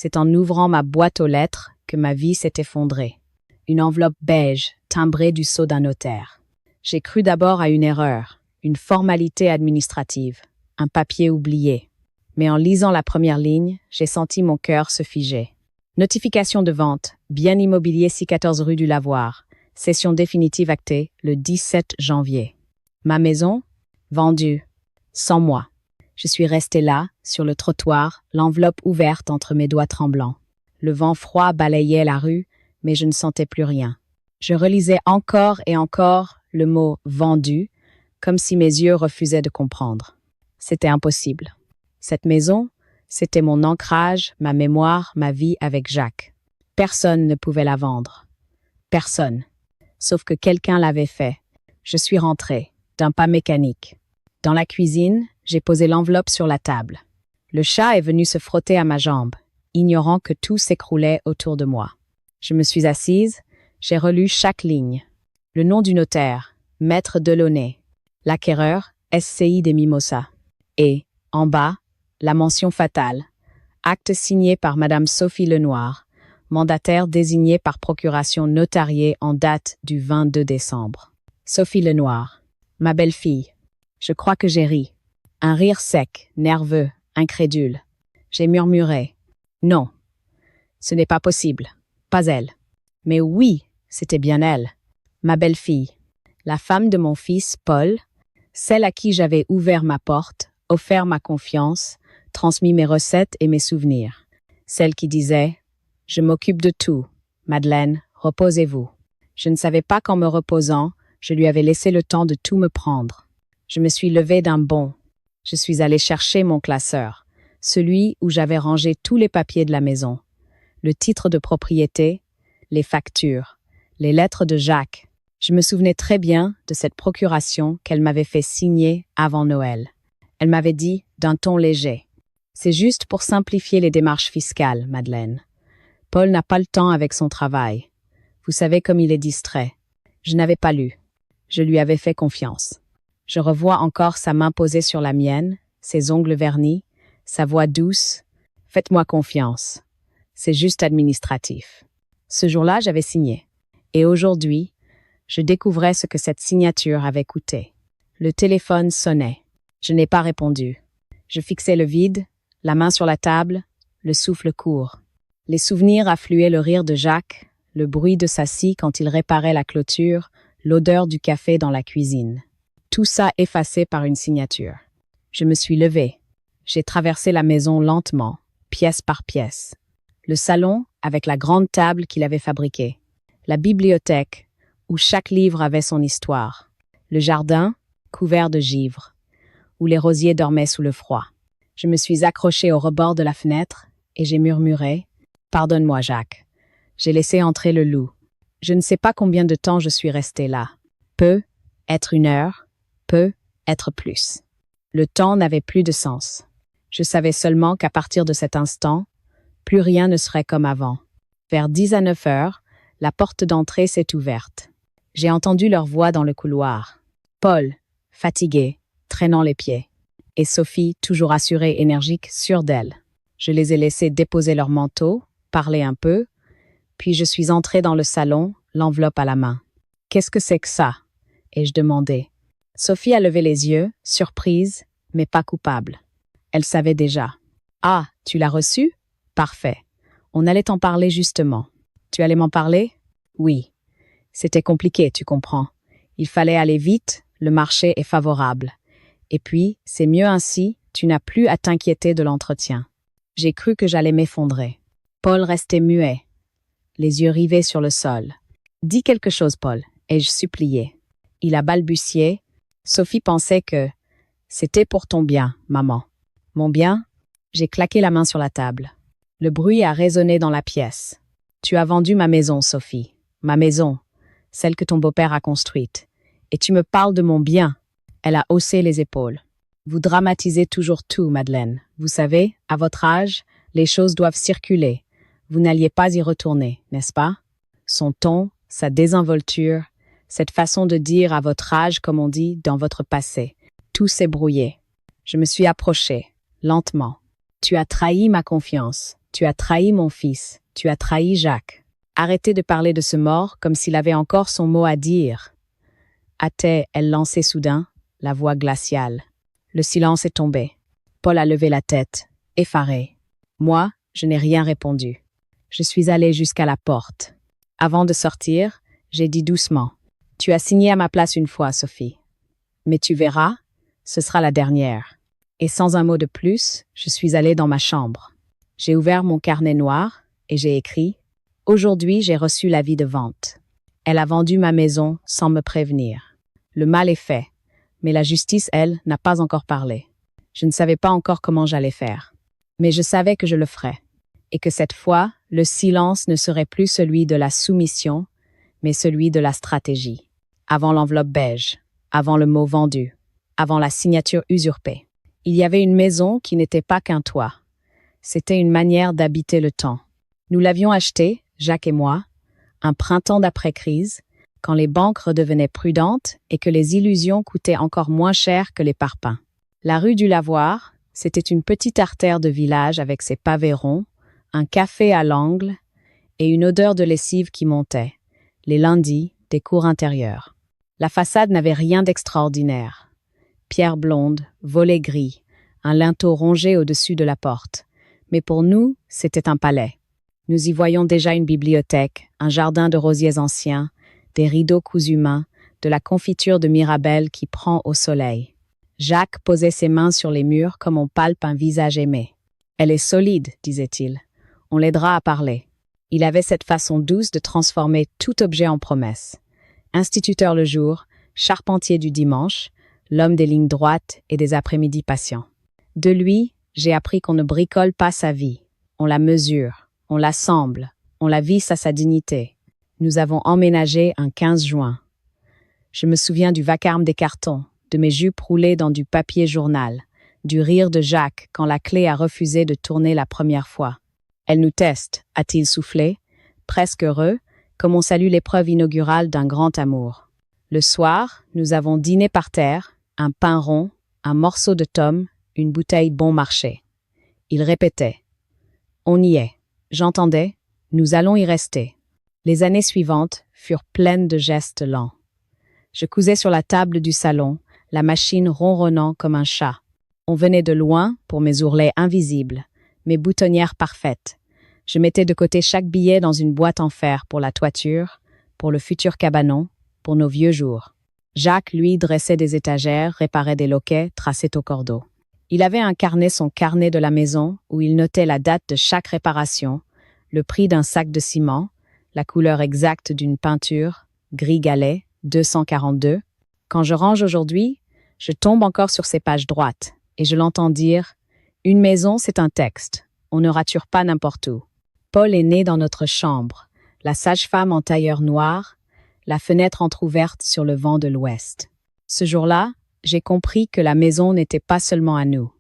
C'est en ouvrant ma boîte aux lettres que ma vie s'est effondrée. Une enveloppe beige, timbrée du sceau d'un notaire. J'ai cru d'abord à une erreur, une formalité administrative, un papier oublié. Mais en lisant la première ligne, j'ai senti mon cœur se figer. Notification de vente, bien immobilier 614 rue du Lavoir. Cession définitive actée le 17 janvier. Ma maison, vendue, sans moi. Je suis restée là, sur le trottoir, l'enveloppe ouverte entre mes doigts tremblants. Le vent froid balayait la rue, mais je ne sentais plus rien. Je relisais encore et encore le mot « vendu », comme si mes yeux refusaient de comprendre. C'était impossible. Cette maison, c'était mon ancrage, ma mémoire, ma vie avec Jacques. Personne ne pouvait la vendre. Personne. Sauf que quelqu'un l'avait fait. Je suis rentrée, d'un pas mécanique. Dans la cuisine, j'ai posé l'enveloppe sur la table. Le chat est venu se frotter à ma jambe, ignorant que tout s'écroulait autour de moi. Je me suis assise, j'ai relu chaque ligne. Le nom du notaire, Maître Delaunay. L'acquéreur, SCI des Mimosas. Et, en bas, la mention fatale. Acte signé par Madame Sophie Lenoir, mandataire désignée par procuration notariée en date du 22 décembre. Sophie Lenoir, ma belle-fille. Je crois que j'ai ri. Un rire sec, nerveux, incrédule. J'ai murmuré. Non, ce n'est pas possible. Pas elle. Mais oui, c'était bien elle. Ma belle-fille. La femme de mon fils, Paul, celle à qui j'avais ouvert ma porte, offert ma confiance, transmis mes recettes et mes souvenirs. Celle qui disait « Je m'occupe de tout. Madeleine, reposez-vous. » Je ne savais pas qu'en me reposant, je lui avais laissé le temps de tout me prendre. Je me suis levée d'un bond. Je suis allée chercher mon classeur, celui où j'avais rangé tous les papiers de la maison. Le titre de propriété, les factures, les lettres de Jacques. Je me souvenais très bien de cette procuration qu'elle m'avait fait signer avant Noël. Elle m'avait dit, d'un ton léger, « C'est juste pour simplifier les démarches fiscales, Madeleine. Paul n'a pas le temps avec son travail. Vous savez comme il est distrait. » Je n'avais pas lu. Je lui avais fait confiance. Je revois encore sa main posée sur la mienne, ses ongles vernis, sa voix douce. « Faites-moi confiance. C'est juste administratif. » Ce jour-là, j'avais signé. Et aujourd'hui, je découvrais ce que cette signature avait coûté. Le téléphone sonnait. Je n'ai pas répondu. Je fixais le vide, la main sur la table, le souffle court. Les souvenirs affluaient, le rire de Jacques, le bruit de sa scie quand il réparait la clôture, l'odeur du café dans la cuisine. Tout ça effacé par une signature. Je me suis levée. J'ai traversé la maison lentement, pièce par pièce. Le salon, avec la grande table qu'il avait fabriquée. La bibliothèque, où chaque livre avait son histoire. Le jardin, couvert de givre, où les rosiers dormaient sous le froid. Je me suis accrochée au rebord de la fenêtre et j'ai murmuré « Pardonne-moi, Jacques. J'ai laissé entrer le loup. Je ne sais pas combien de temps je suis restée là. Peut être 1 heure, peut être plus. Le temps n'avait plus de sens. Je savais seulement qu'à partir de cet instant, plus rien ne serait comme avant. Vers 10 à 9 heures, la porte d'entrée s'est ouverte. J'ai entendu leur voix dans le couloir. Paul, fatigué, traînant les pieds. Et Sophie, toujours assurée, énergique, sûre d'elle. Je les ai laissés déposer leur manteau, parler un peu, puis je suis entrée dans le salon, l'enveloppe à la main. « Qu'est-ce que c'est que ça ?» ai-je demandé. Sophie a levé les yeux, surprise, mais pas coupable. Elle savait déjà. « Ah, tu l'as reçu ? Parfait. On allait t'en parler justement. Tu allais m'en parler ? Oui. C'était compliqué, tu comprends. Il fallait aller vite, le marché est favorable. Et puis, c'est mieux ainsi, tu n'as plus à t'inquiéter de l'entretien. » J'ai cru que j'allais m'effondrer. Paul restait muet, les yeux rivés sur le sol. « Dis quelque chose, Paul, » ai-je supplié. Il a balbutié. Sophie pensait que « C'était pour ton bien, maman. » Mon bien ? J'ai claqué la main sur la table. Le bruit a résonné dans la pièce. « Tu as vendu ma maison, Sophie. Ma maison, celle que ton beau-père a construite. Et tu me parles de mon bien. » Elle a haussé les épaules. « Vous dramatisez toujours tout, Madeleine. Vous savez, à votre âge, les choses doivent circuler. Vous n'alliez pas y retourner, n'est-ce pas? » Son ton, sa désinvolture, cette façon de dire à votre âge, comme on dit, dans votre passé. Tout s'est brouillé. Je me suis approchée, lentement. « Tu as trahi ma confiance. Tu as trahi mon fils, tu as trahi Jacques. Arrêtez de parler de ce mort comme s'il avait encore son mot à dire. A-t-elle lancé soudain, la voix glaciale. Le silence est tombé. Paul a levé la tête, effaré. Moi, je n'ai rien répondu. Je suis allé jusqu'à la porte. Avant de sortir, j'ai dit doucement. Tu as signé à ma place une fois, Sophie. Mais tu verras, ce sera la dernière. Et sans un mot de plus, je suis allée dans ma chambre. J'ai ouvert mon carnet noir et j'ai écrit « Aujourd'hui, j'ai reçu l'avis de vente. Elle a vendu ma maison sans me prévenir. Le mal est fait, mais la justice, elle, n'a pas encore parlé. Je ne savais pas encore comment j'allais faire. Mais je savais que je le ferais. Et que cette fois, le silence ne serait plus celui de la soumission, mais celui de la stratégie. Avant l'enveloppe beige, avant le mot vendu, avant la signature usurpée. Il y avait une maison qui n'était pas qu'un toit. C'était une manière d'habiter le temps. Nous l'avions achetée, Jacques et moi, un printemps d'après-crise, quand les banques redevenaient prudentes et que les illusions coûtaient encore moins cher que les parpaings. La rue du Lavoir, c'était une petite artère de village avec ses pavés ronds, un café à l'angle et une odeur de lessive qui montait, les lundis, des cours intérieures. La façade n'avait rien d'extraordinaire. Pierre blonde, volets gris, un linteau rongé au-dessus de la porte. Mais pour nous, c'était un palais. Nous y voyions déjà une bibliothèque, un jardin de rosiers anciens, des rideaux cousus main, de la confiture de Mirabelle qui prend au soleil. Jacques posait ses mains sur les murs comme on palpe un visage aimé. « Elle est solide, disait-il. On l'aidera à parler. » Il avait cette façon douce de transformer tout objet en promesse. Instituteur le jour, charpentier du dimanche, l'homme des lignes droites et des après-midi patients. De lui, j'ai appris qu'on ne bricole pas sa vie. On la mesure, on l'assemble, on la visse à sa dignité. Nous avons emménagé un 15 juin. Je me souviens du vacarme des cartons, de mes jupes roulées dans du papier journal, du rire de Jacques quand la clé a refusé de tourner la première fois. Elle nous teste, a-t-il soufflé, presque heureux, comme on salue l'épreuve inaugurale d'un grand amour. Le soir, nous avons dîné par terre, un pain rond, un morceau de tome, une bouteille bon marché. Il répétait « On y est ». J'entendais « Nous allons y rester ». Les années suivantes furent pleines de gestes lents. Je cousais sur la table du salon, la machine ronronnant comme un chat. On venait de loin pour mes ourlets invisibles, mes boutonnières parfaites. Je mettais de côté chaque billet dans une boîte en fer pour la toiture, pour le futur cabanon, pour nos vieux jours. Jacques, lui, dressait des étagères, réparait des loquets, traçait au cordeau. Il avait incarné son carnet de la maison où il notait la date de chaque réparation, le prix d'un sac de ciment, la couleur exacte d'une peinture, gris galet, 242. Quand je range aujourd'hui, je tombe encore sur ces pages droites et je l'entends dire « Une maison, c'est un texte. On ne rature pas n'importe où. » Paul est né dans notre chambre, la sage-femme en tailleur noir, la fenêtre entr'ouverte sur le vent de l'Ouest. Ce jour-là, j'ai compris que la maison n'était pas seulement à nous.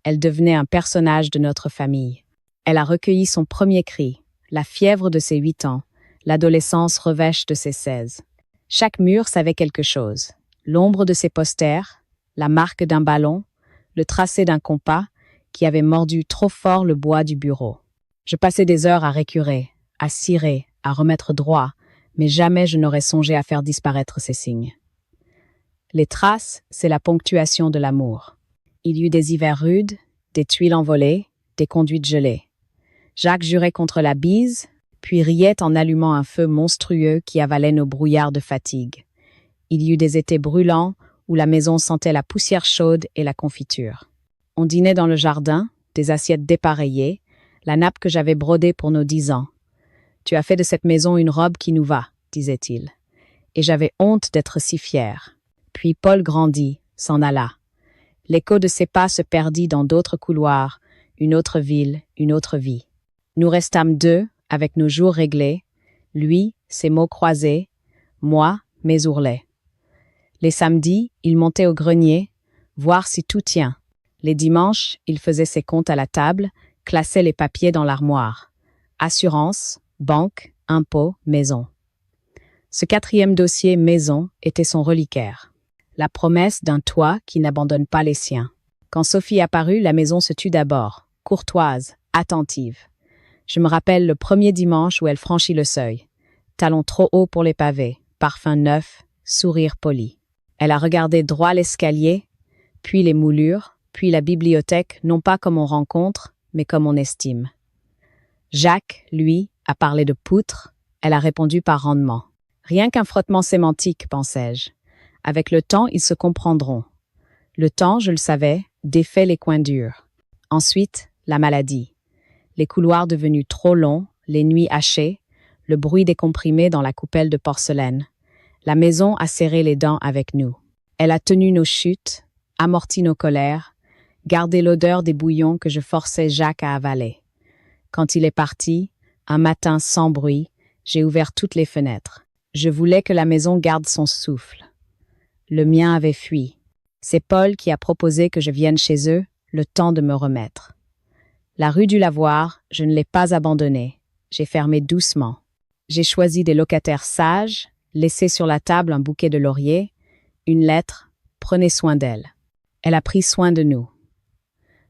Elle devenait un personnage de notre famille. Elle a recueilli son premier cri, la fièvre de ses 8 ans, l'adolescence revêche de ses 16. Chaque mur savait quelque chose. L'ombre de ses posters, la marque d'un ballon, le tracé d'un compas qui avait mordu trop fort le bois du bureau. Je passais des heures à récurer, à cirer, à remettre droit, mais jamais je n'aurais songé à faire disparaître ces signes. Les traces, c'est la ponctuation de l'amour. Il y eut des hivers rudes, des tuiles envolées, des conduites gelées. Jacques jurait contre la bise, puis riait en allumant un feu monstrueux qui avalait nos brouillards de fatigue. Il y eut des étés brûlants où la maison sentait la poussière chaude et la confiture. On dînait dans le jardin, des assiettes dépareillées, la nappe que j'avais brodée pour nos 10 ans. « Tu as fait de cette maison une robe qui nous va », disait-il. Et j'avais honte d'être si fière. Puis Paul grandit, s'en alla. L'écho de ses pas se perdit dans d'autres couloirs, une autre ville, une autre vie. Nous restâmes deux, avec nos jours réglés, lui, ses mots croisés, moi, mes ourlets. Les samedis, il montait au grenier, voir si tout tient. Les dimanches, il faisait ses comptes à la table, classait les papiers dans l'armoire. Assurance, banque, impôts, maison. Ce 4e dossier maison était son reliquaire. La promesse d'un toit qui n'abandonne pas les siens. Quand Sophie apparut, la maison se tut d'abord, courtoise, attentive. Je me rappelle le premier dimanche où elle franchit le seuil. Talons trop hauts pour les pavés, parfum neuf, sourire poli. Elle a regardé droit l'escalier, puis les moulures, puis la bibliothèque, non pas comme on rencontre, mais comme on estime. Jacques, lui, a parlé de poutres, elle a répondu par rendement. Rien qu'un frottement sémantique, pensais-je. Avec le temps, ils se comprendront. Le temps, je le savais, défait les coins durs. Ensuite, la maladie. Les couloirs devenus trop longs, les nuits hachées, le bruit des comprimés dans la coupelle de porcelaine. La maison a serré les dents avec nous. Elle a tenu nos chutes, amorti nos colères, gardé l'odeur des bouillons que je forçais Jacques à avaler. Quand il est parti, un matin sans bruit, j'ai ouvert toutes les fenêtres. Je voulais que la maison garde son souffle. Le mien avait fui. C'est Paul qui a proposé que je vienne chez eux, le temps de me remettre. La rue du Lavoir, je ne l'ai pas abandonnée. J'ai fermé doucement. J'ai choisi des locataires sages, laissé sur la table un bouquet de lauriers, une lettre, prenez soin d'elle. Elle a pris soin de nous.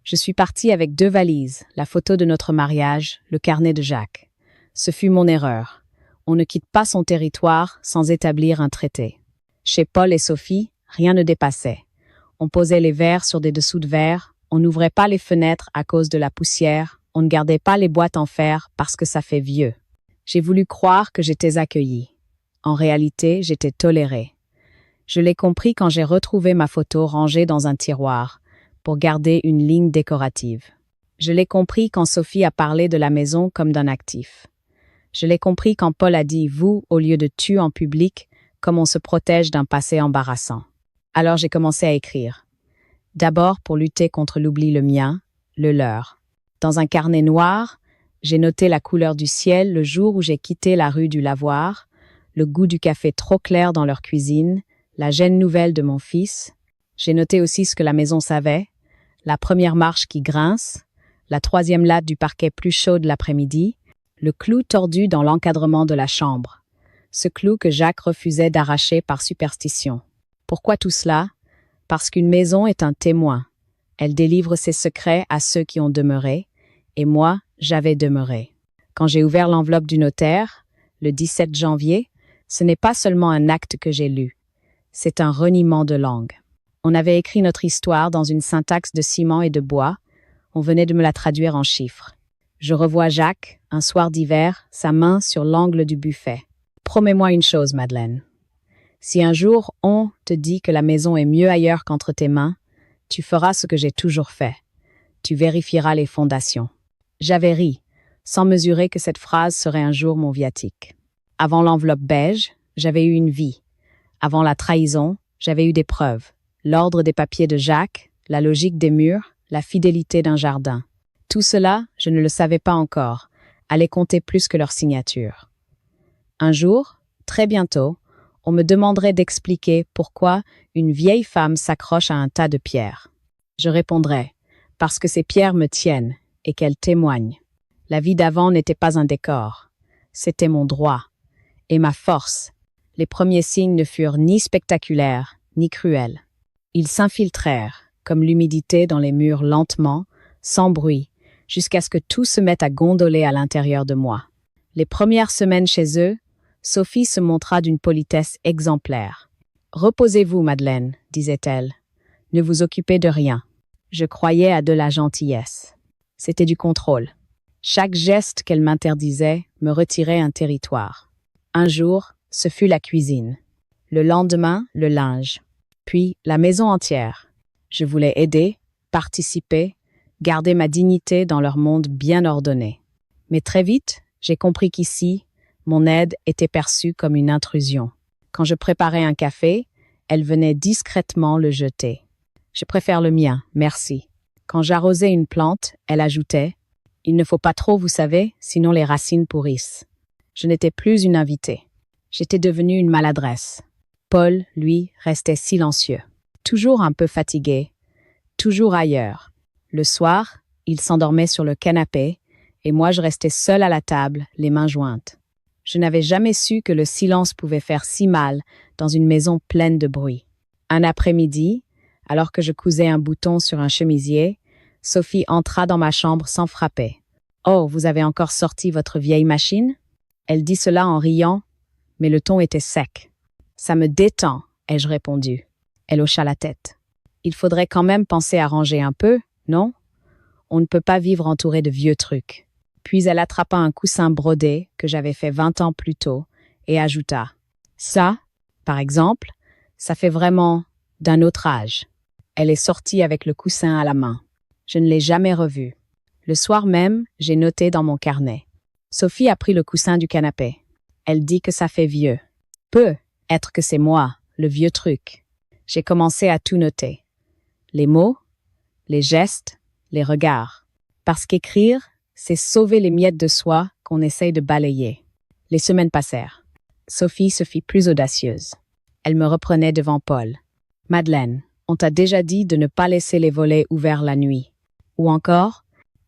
Je suis partie avec 2 valises, la photo de notre mariage, le carnet de Jacques. Ce fut mon erreur. On ne quitte pas son territoire sans établir un traité. Chez Paul et Sophie, rien ne dépassait. On posait les verres sur des dessous de verre, on n'ouvrait pas les fenêtres à cause de la poussière, on ne gardait pas les boîtes en fer parce que ça fait vieux. J'ai voulu croire que j'étais accueillie. En réalité, j'étais tolérée. Je l'ai compris quand j'ai retrouvé ma photo rangée dans un tiroir, pour garder une ligne décorative. Je l'ai compris quand Sophie a parlé de la maison comme d'un actif. Je l'ai compris quand Paul a dit « vous » au lieu de « tu » en public, comme on se protège d'un passé embarrassant. Alors j'ai commencé à écrire. D'abord pour lutter contre l'oubli le mien, le leur. Dans un carnet noir, j'ai noté la couleur du ciel le jour où j'ai quitté la rue du Lavoir, le goût du café trop clair dans leur cuisine, la gêne nouvelle de mon fils. J'ai noté aussi ce que la maison savait, la première marche qui grince, la 3e latte du parquet plus chaude l'après-midi, le clou tordu dans l'encadrement de la chambre, ce clou que Jacques refusait d'arracher par superstition. Pourquoi tout cela? Parce qu'une maison est un témoin. Elle délivre ses secrets à ceux qui ont demeuré, et moi, j'avais demeuré. Quand j'ai ouvert l'enveloppe du notaire, le 17 janvier, ce n'est pas seulement un acte que j'ai lu, c'est un reniement de langue. On avait écrit notre histoire dans une syntaxe de ciment et de bois, on venait de me la traduire en chiffres. Je revois Jacques, un soir d'hiver, sa main sur l'angle du buffet. Promets-moi une chose, Madeleine. Si un jour on te dit que la maison est mieux ailleurs qu'entre tes mains, tu feras ce que j'ai toujours fait. Tu vérifieras les fondations. J'avais ri, sans mesurer que cette phrase serait un jour mon viatique. Avant l'enveloppe beige, j'avais eu une vie. Avant la trahison, j'avais eu des preuves. L'ordre des papiers de Jacques, la logique des murs, la fidélité d'un jardin. Tout cela, je ne le savais pas encore, allait compter plus que leur signature. Un jour, très bientôt, on me demanderait d'expliquer pourquoi une vieille femme s'accroche à un tas de pierres. Je répondrais, parce que ces pierres me tiennent et qu'elles témoignent. La vie d'avant n'était pas un décor, c'était mon droit et ma force. Les premiers signes ne furent ni spectaculaires, ni cruels. Ils s'infiltrèrent, comme l'humidité dans les murs lentement, sans bruit, jusqu'à ce que tout se mette à gondoler à l'intérieur de moi. Les premières semaines chez eux, Sophie se montra d'une politesse exemplaire. « Reposez-vous, Madeleine, disait-elle. Ne vous occupez de rien. » Je croyais à de la gentillesse. C'était du contrôle. Chaque geste qu'elle m'interdisait me retirait un territoire. Un jour, ce fut la cuisine. Le lendemain, le linge. Puis, la maison entière. Je voulais aider, participer, garder ma dignité dans leur monde bien ordonné. Mais très vite, j'ai compris qu'ici, mon aide était perçue comme une intrusion. Quand je préparais un café, elle venait discrètement le jeter. « Je préfère le mien, merci. » Quand j'arrosais une plante, elle ajoutait « Il ne faut pas trop, vous savez, sinon les racines pourrissent. » Je n'étais plus une invitée. J'étais devenue une maladresse. Paul, lui, restait silencieux. Toujours un peu fatigué, toujours ailleurs. Le soir, il s'endormait sur le canapé et moi je restais seule à la table, les mains jointes. Je n'avais jamais su que le silence pouvait faire si mal dans une maison pleine de bruit. Un après-midi, alors que je cousais un bouton sur un chemisier, Sophie entra dans ma chambre sans frapper. « Oh, vous avez encore sorti votre vieille machine? Elle dit cela en riant, mais le ton était sec. Ça me détend, ai-je répondu. Elle hocha la tête. Il faudrait quand même penser à ranger un peu, non? On ne peut pas vivre entouré de vieux trucs. Puis elle attrapa un coussin brodé que j'avais fait 20 ans plus tôt et ajouta. Ça, par exemple, ça fait vraiment d'un autre âge. Elle est sortie avec le coussin à la main. Je ne l'ai jamais revu. Le soir même, j'ai noté dans mon carnet. Sophie a pris le coussin du canapé. Elle dit que ça fait vieux. Peut être que c'est moi, le vieux truc. J'ai commencé à tout noter. Les mots, les gestes, les regards. Parce qu'écrire, c'est sauver les miettes de soi qu'on essaye de balayer. Les semaines passèrent. Sophie se fit plus audacieuse. Elle me reprenait devant Paul. « Madeleine, on t'a déjà dit de ne pas laisser les volets ouverts la nuit. Ou encore,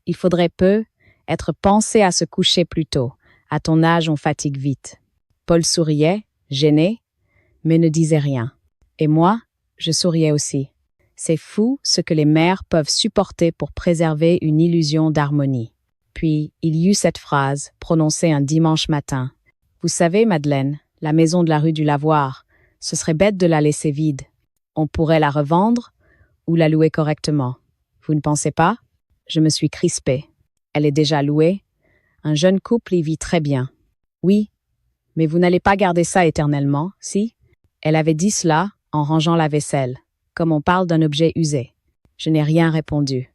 il faudrait peu être pensé à se coucher plus tôt. À ton âge, on fatigue vite. » Paul souriait, gêné, mais ne disait rien. Et moi, je souriais aussi. C'est fou ce que les mères peuvent supporter pour préserver une illusion d'harmonie. Puis, il y eut cette phrase, prononcée un dimanche matin. « Vous savez, Madeleine, la maison de la rue du Lavoir, ce serait bête de la laisser vide. On pourrait la revendre ou la louer correctement. Vous ne pensez pas? » Je me suis crispée. Elle est déjà louée. Un jeune couple y vit très bien. Oui, mais vous n'allez pas garder ça éternellement, si? Elle avait dit cela en rangeant la vaisselle, comme on parle d'un objet usé. Je n'ai rien répondu.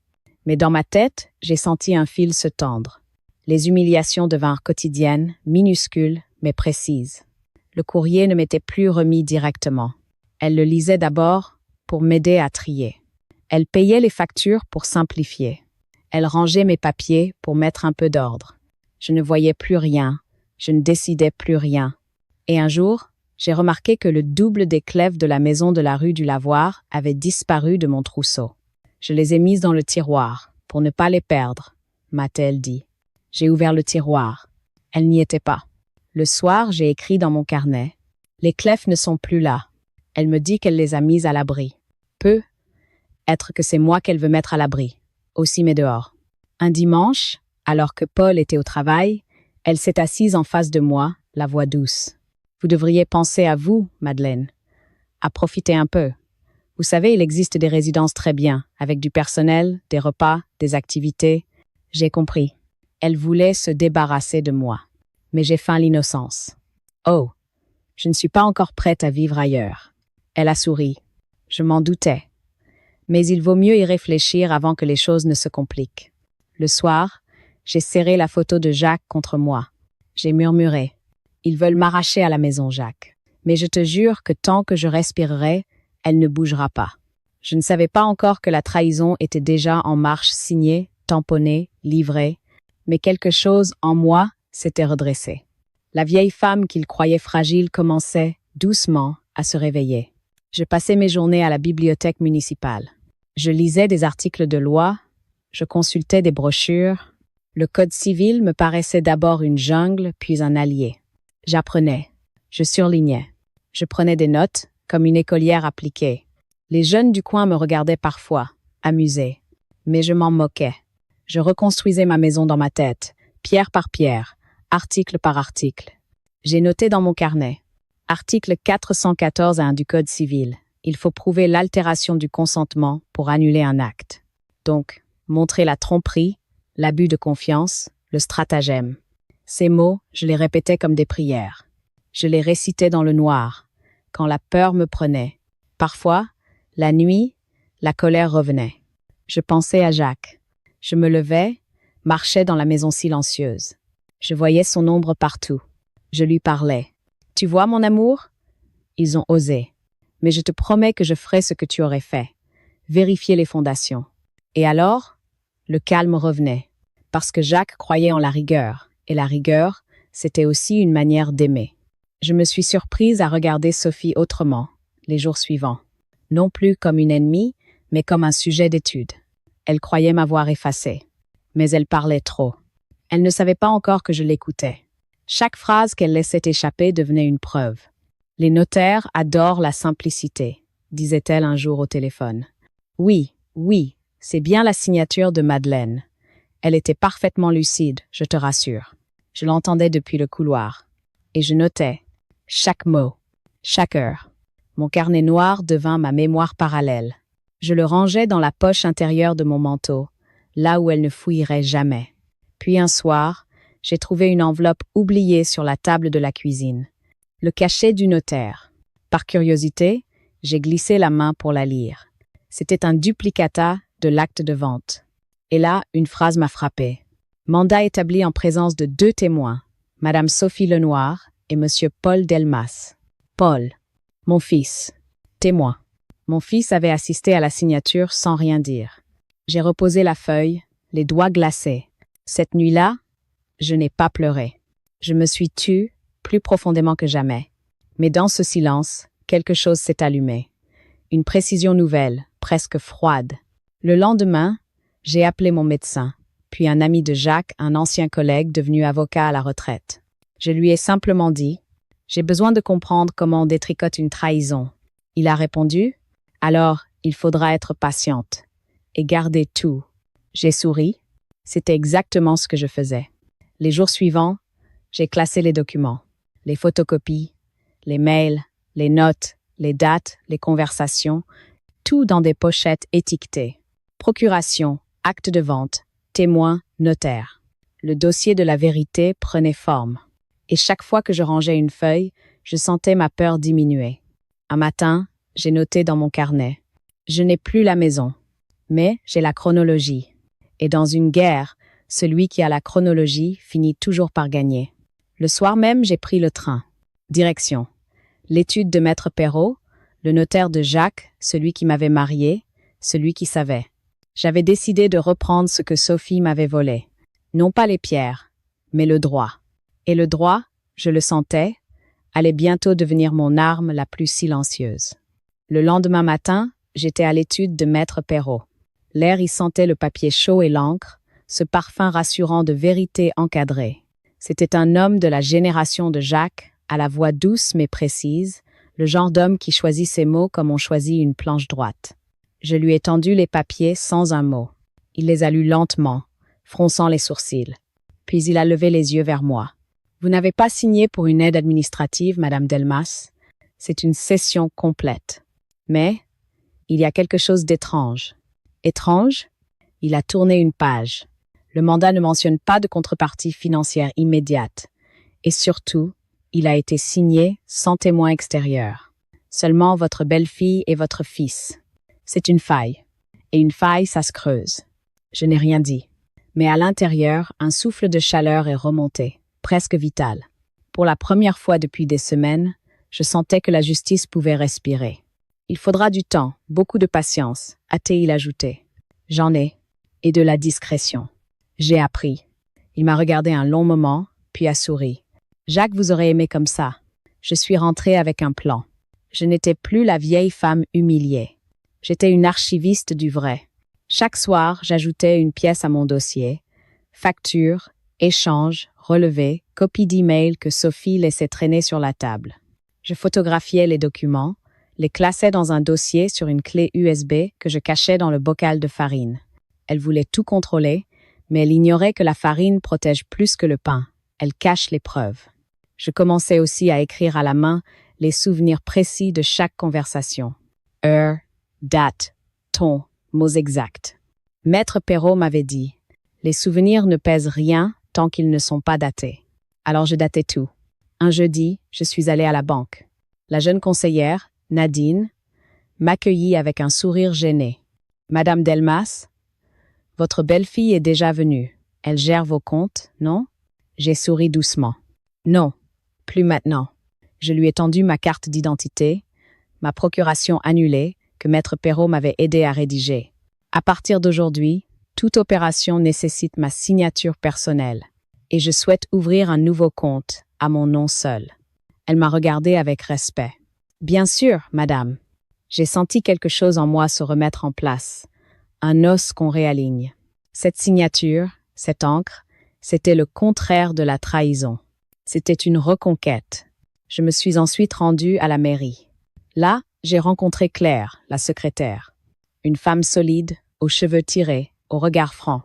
Mais dans ma tête, j'ai senti un fil se tendre. Les humiliations devinrent quotidiennes, minuscules, mais précises. Le courrier ne m'était plus remis directement. Elle le lisait d'abord pour m'aider à trier. Elle payait les factures pour simplifier. Elle rangeait mes papiers pour mettre un peu d'ordre. Je ne voyais plus rien, je ne décidais plus rien. Et un jour, j'ai remarqué que le double des clefs de la maison de la rue du Lavoir avait disparu de mon trousseau. Je les ai mises dans le tiroir, pour ne pas les perdre, m'a-t-elle dit. J'ai ouvert le tiroir. Elle n'y était pas. Le soir, j'ai écrit dans mon carnet. Les clefs ne sont plus là. Elle me dit qu'elle les a mises à l'abri. Peut être que c'est moi qu'elle veut mettre à l'abri, aussi mais dehors. Un dimanche, alors que Paul était au travail, elle s'est assise en face de moi, la voix douce. Vous devriez penser à vous, Madeleine, à profiter un peu. Vous savez, il existe des résidences très bien, avec du personnel, des repas, des activités. J'ai compris. Elle voulait se débarrasser de moi. Mais j'ai feint l'innocence. Oh, je ne suis pas encore prête à vivre ailleurs. Elle a souri. Je m'en doutais. Mais il vaut mieux y réfléchir avant que les choses ne se compliquent. Le soir, j'ai serré la photo de Jacques contre moi. J'ai murmuré. Ils veulent m'arracher à la maison, Jacques. Mais je te jure que tant que je respirerai, elle ne bougera pas. Je ne savais pas encore que la trahison était déjà en marche, signée, tamponnée, livrée, mais quelque chose en moi s'était redressé. La vieille femme qu'il croyait fragile commençait, doucement, à se réveiller. Je passais mes journées à la bibliothèque municipale. Je lisais des articles de loi, je consultais des brochures. Le code civil me paraissait d'abord une jungle, puis un allié. J'apprenais, je surlignais, je prenais des notes, comme une écolière appliquée. Les jeunes du coin me regardaient parfois, amusés. Mais je m'en moquais. Je reconstruisais ma maison dans ma tête, pierre par pierre, article par article. J'ai noté dans mon carnet. Article 414 du Code civil. Il faut prouver l'altération du consentement pour annuler un acte. Donc, montrer la tromperie, l'abus de confiance, le stratagème. Ces mots, je les répétais comme des prières. Je les récitais dans le noir, quand la peur me prenait. Parfois, la nuit, la colère revenait. Je pensais à Jacques. Je me levais, marchais dans la maison silencieuse. Je voyais son ombre partout. Je lui parlais. « Tu vois, mon amour ?» Ils ont osé. Mais je te promets que je ferai ce que tu aurais fait. Vérifier les fondations. Et alors, le calme revenait. Parce que Jacques croyait en la rigueur. Et la rigueur, c'était aussi une manière d'aimer. Je me suis surprise à regarder Sophie autrement, les jours suivants. Non plus comme une ennemie, mais comme un sujet d'étude. Elle croyait m'avoir effacée. Mais elle parlait trop. Elle ne savait pas encore que je l'écoutais. Chaque phrase qu'elle laissait échapper devenait une preuve. « Les notaires adorent la simplicité », disait-elle un jour au téléphone. « Oui, oui, c'est bien la signature de Madeleine. » Elle était parfaitement lucide, je te rassure. Je l'entendais depuis le couloir. Et je notais chaque mot, chaque heure. Mon carnet noir devint ma mémoire parallèle. Je le rangeais dans la poche intérieure de mon manteau, là où elle ne fouillerait jamais. Puis un soir, j'ai trouvé une enveloppe oubliée sur la table de la cuisine. Le cachet du notaire. Par curiosité, j'ai glissé la main pour la lire. C'était un duplicata de l'acte de vente. Et là, une phrase m'a frappée. Mandat établi en présence de 2 témoins, Madame Sophie Lenoir et Monsieur Paul Delmas. Paul, mon fils. Témoin. Mon fils avait assisté à la signature sans rien dire. J'ai reposé la feuille, les doigts glacés. Cette nuit-là, je n'ai pas pleuré. Je me suis tue plus profondément que jamais. Mais dans ce silence, quelque chose s'est allumé. Une précision nouvelle, presque froide. Le lendemain, j'ai appelé mon médecin, puis un ami de Jacques, un ancien collègue devenu avocat à la retraite. Je lui ai simplement dit « J'ai besoin de comprendre comment on détricote une trahison. » Il a répondu « Alors, il faudra être patiente et garder tout. » J'ai souri. C'était exactement ce que je faisais. Les jours suivants, j'ai classé les documents, les photocopies, les mails, les notes, les dates, les conversations, tout dans des pochettes étiquetées. Procuration, acte de vente, témoin, notaire. Le dossier de la vérité prenait forme. Et chaque fois que je rangeais une feuille, je sentais ma peur diminuer. Un matin, j'ai noté dans mon carnet « Je n'ai plus la maison, mais j'ai la chronologie. » Et dans une guerre, celui qui a la chronologie finit toujours par gagner. Le soir même, j'ai pris le train. Direction. L'étude de Maître Perrault, le notaire de Jacques, celui qui m'avait marié, celui qui savait. J'avais décidé de reprendre ce que Sophie m'avait volé. Non pas les pierres, mais le droit. Et le droit, je le sentais, allait bientôt devenir mon arme la plus silencieuse. Le lendemain matin, j'étais à l'étude de Maître Perrault. L'air y sentait le papier chaud et l'encre, ce parfum rassurant de vérité encadrée. C'était un homme de la génération de Jacques, à la voix douce mais précise, le genre d'homme qui choisit ses mots comme on choisit une planche droite. Je lui ai tendu les papiers sans un mot. Il les a lus lentement, fronçant les sourcils. Puis il a levé les yeux vers moi. « Vous n'avez pas signé pour une aide administrative, Madame Delmas. C'est une cession complète. Mais il y a quelque chose d'étrange. » Étrange? Il a tourné une page. Le mandat ne mentionne pas de contrepartie financière immédiate. Et surtout, il a été signé sans témoin extérieur. Seulement votre belle-fille et votre fils. C'est une faille. Et une faille, ça se creuse. Je n'ai rien dit. Mais à l'intérieur, un souffle de chaleur est remonté, presque vital. Pour la première fois depuis des semaines, je sentais que la justice pouvait respirer. Il faudra du temps, beaucoup de patience, a-t-il ajouté. J'en ai. Et de la discrétion. J'ai appris. Il m'a regardé un long moment, puis a souri. Jacques vous aurait aimé comme ça. Je suis rentrée avec un plan. Je n'étais plus la vieille femme humiliée. J'étais une archiviste du vrai. Chaque soir, j'ajoutais une pièce à mon dossier. Facture, échange, relevé, copie d'email que Sophie laissait traîner sur la table. Je photographiais les documents, les classais dans un dossier sur une clé USB que je cachais dans le bocal de farine. Elle voulait tout contrôler, mais elle ignorait que la farine protège plus que le pain. Elle cache les preuves. Je commençais aussi à écrire à la main les souvenirs précis de chaque conversation. Heure, date, ton, mots exacts. Maître Perrault m'avait dit « Les souvenirs ne pèsent rien tant qu'ils ne sont pas datés. » Alors je datais tout. Un jeudi, je suis allée à la banque. La jeune conseillère, Nadine, m'accueillit avec un sourire gêné. « Madame Delmas, votre belle-fille est déjà venue. Elle gère vos comptes, non ?» J'ai souri doucement. « Non, plus maintenant. » Je lui ai tendu ma carte d'identité, ma procuration annulée, que Maître Perrault m'avait aidé à rédiger. À partir d'aujourd'hui, toute opération nécessite ma signature personnelle, et je souhaite ouvrir un nouveau compte à mon nom seul. Elle m'a regardé avec respect. « Bien sûr, madame. » J'ai senti quelque chose en moi se remettre en place, un os qu'on réaligne. Cette signature, cette encre, c'était le contraire de la trahison. C'était une reconquête. Je me suis ensuite rendue à la mairie. Là, j'ai rencontré Claire, la secrétaire. Une femme solide, aux cheveux tirés, au regard franc.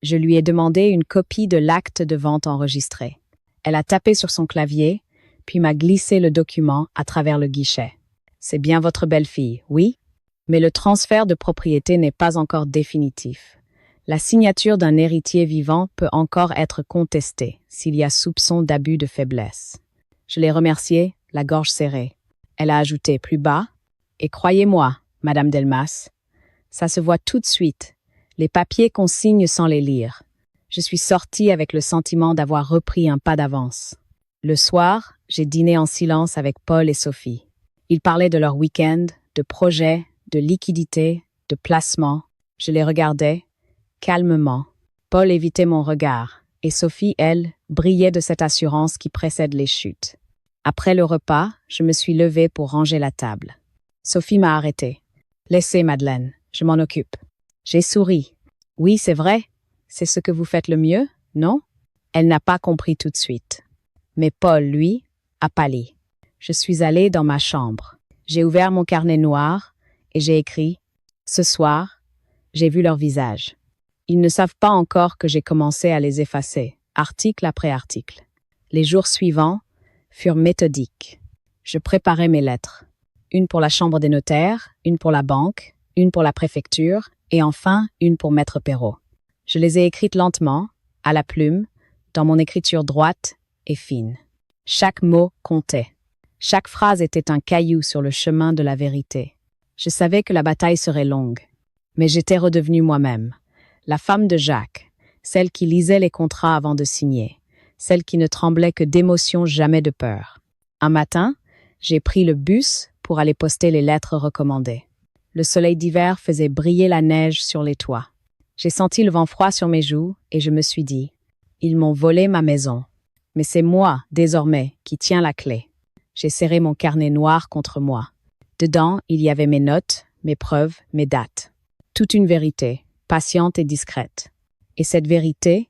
Je lui ai demandé une copie de l'acte de vente enregistré. Elle a tapé sur son clavier, puis m'a glissé le document à travers le guichet. C'est bien votre belle-fille, oui? Mais le transfert de propriété n'est pas encore définitif. La signature d'un héritier vivant peut encore être contestée s'il y a soupçon d'abus de faiblesse. Je l'ai remerciée, la gorge serrée. Elle a ajouté plus bas, « Et croyez-moi, Madame Delmas, ça se voit tout de suite. Les papiers qu'on signe sans les lire. » Je suis sortie avec le sentiment d'avoir repris un pas d'avance. Le soir, j'ai dîné en silence avec Paul et Sophie. Ils parlaient de leur week-end, de projets, de liquidités, de placements. Je les regardais, calmement. Paul évitait mon regard, et Sophie, elle, brillait de cette assurance qui précède les chutes. Après le repas, je me suis levée pour ranger la table. Sophie m'a arrêtée. « Laissez, Madeleine, je m'en occupe. » J'ai souri. « Oui, c'est vrai. C'est ce que vous faites le mieux, non? » Elle n'a pas compris tout de suite. Mais Paul, lui, a pâli. Je suis allée dans ma chambre. J'ai ouvert mon carnet noir et j'ai écrit « Ce soir, j'ai vu leur visage. » Ils ne savent pas encore que j'ai commencé à les effacer, article après article. Les jours suivants furent méthodiques. Je préparais mes lettres. Une pour la chambre des notaires, une pour la banque, une pour la préfecture et enfin une pour Maître Perrault. Je les ai écrites lentement, à la plume, dans mon écriture droite et fine. Chaque mot comptait. Chaque phrase était un caillou sur le chemin de la vérité. Je savais que la bataille serait longue, mais j'étais redevenue moi-même, la femme de Jacques, celle qui lisait les contrats avant de signer, celle qui ne tremblait que d'émotion, jamais de peur. Un matin, j'ai pris le bus pour aller poster les lettres recommandées. Le soleil d'hiver faisait briller la neige sur les toits. J'ai senti le vent froid sur mes joues et je me suis dit « Ils m'ont volé ma maison. Mais c'est moi, désormais, qui tiens la clé. » J'ai serré mon carnet noir contre moi. Dedans, il y avait mes notes, mes preuves, mes dates. Toute une vérité, patiente et discrète. Et cette vérité,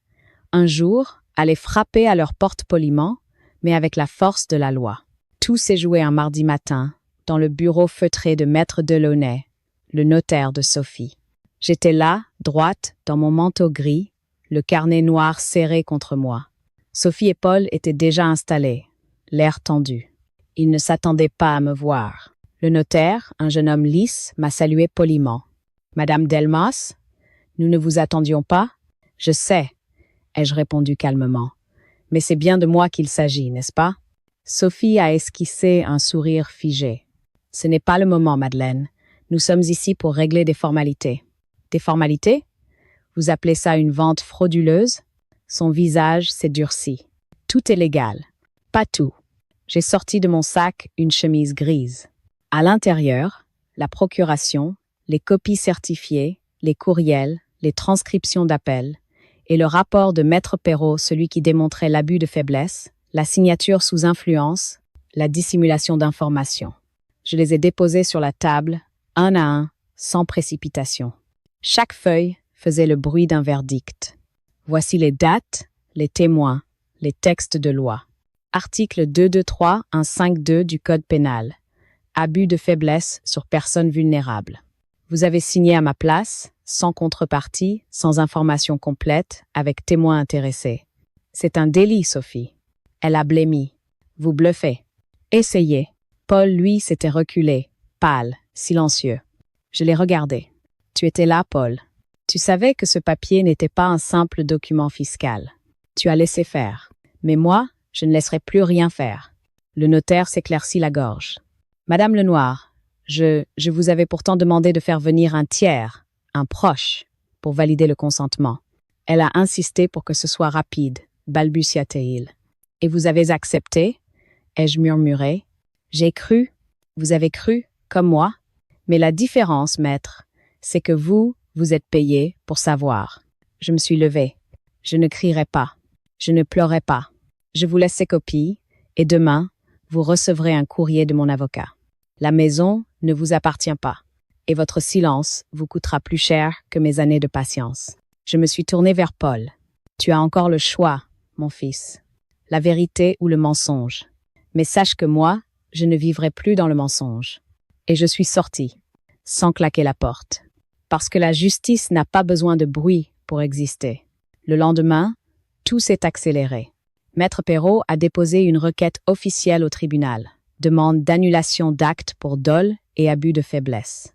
un jour, allait frapper à leur porte poliment, mais avec la force de la loi. Tout s'est joué un mardi matin, dans le bureau feutré de Maître Delaunay, le notaire de Sophie. J'étais là, droite, dans mon manteau gris, le carnet noir serré contre moi. Sophie et Paul étaient déjà installés, l'air tendu. Ils ne s'attendaient pas à me voir. Le notaire, un jeune homme lisse, m'a salué poliment. « Madame Delmas, nous ne vous attendions pas ?»« Je sais, » ai-je répondu calmement. « Mais c'est bien de moi qu'il s'agit, n'est-ce pas ?» Sophie a esquissé un sourire figé. « Ce n'est pas le moment, Madeleine. Nous sommes ici pour régler des formalités. » « Des formalités? Vous appelez ça une vente frauduleuse? » Son visage s'est durci. « Tout est légal. » « Pas tout. » J'ai sorti de mon sac une chemise grise. À l'intérieur, la procuration, les copies certifiées, les courriels, les transcriptions d'appels et le rapport de Maître Perrault, celui qui démontrait l'abus de faiblesse, la signature sous influence, la dissimulation d'informations. Je les ai déposés sur la table, un à un, sans précipitation. Chaque feuille faisait le bruit d'un verdict. Voici les dates, les témoins, les textes de loi. Article 223-152 du Code pénal. Abus de faiblesse sur personne vulnérable. Vous avez signé à ma place, sans contrepartie, sans information complète, avec témoins intéressés. C'est un délit, Sophie. Elle a blêmi. Vous bluffez. Essayez. Paul, lui, s'était reculé, pâle, silencieux. Je l'ai regardé. Tu étais là, Paul. Tu savais que ce papier n'était pas un simple document fiscal. Tu as laissé faire. Mais moi, je ne laisserai plus rien faire. Le notaire s'éclaircit la gorge. Madame Lenoir, je vous avais pourtant demandé de faire venir un tiers, un proche, pour valider le consentement. Elle a insisté pour que ce soit rapide, balbutia-t-il. Et vous avez accepté? Ai-je murmuré. J'ai cru. Vous avez cru, comme moi. Mais la différence, maître, c'est que vous êtes payé pour savoir. Je me suis levée. Je ne crierai pas. Je ne pleurerai pas. Je vous laisse ces copies, et demain, vous recevrez un courrier de mon avocat. La maison ne vous appartient pas, et votre silence vous coûtera plus cher que mes années de patience. Je me suis tournée vers Paul. Tu as encore le choix, mon fils. La vérité ou le mensonge. Mais sache que moi, je ne vivrai plus dans le mensonge. Et je suis sortie, sans claquer la porte. Parce que la justice n'a pas besoin de bruit pour exister. Le lendemain, tout s'est accéléré. Maître Perrault a déposé une requête officielle au tribunal, demande d'annulation d'actes pour dol et abus de faiblesse.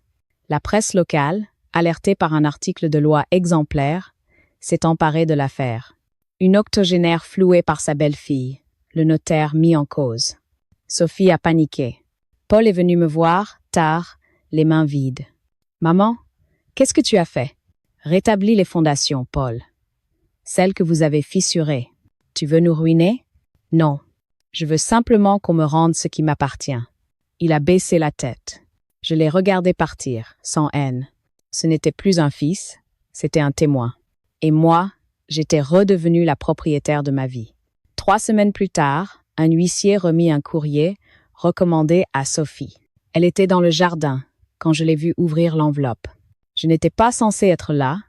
La presse locale, alertée par un article de loi exemplaire, s'est emparée de l'affaire. Une octogénaire flouée par sa belle-fille, le notaire mis en cause. Sophie a paniqué. Paul est venu me voir, tard, les mains vides. « Maman, qu'est-ce que tu as fait ?»« Rétablis les fondations, Paul. Celles que vous avez fissurées. Tu veux nous ruiner ? Non. Je veux simplement qu'on me rende ce qui m'appartient. » Il a baissé la tête. Je l'ai regardé partir, sans haine. Ce n'était plus un fils, c'était un témoin. Et moi, j'étais redevenue la propriétaire de ma vie. 3 semaines plus tard, un huissier remit un courrier recommandé à Sophie. Elle était dans le jardin quand je l'ai vue ouvrir l'enveloppe. Je n'étais pas censée être là,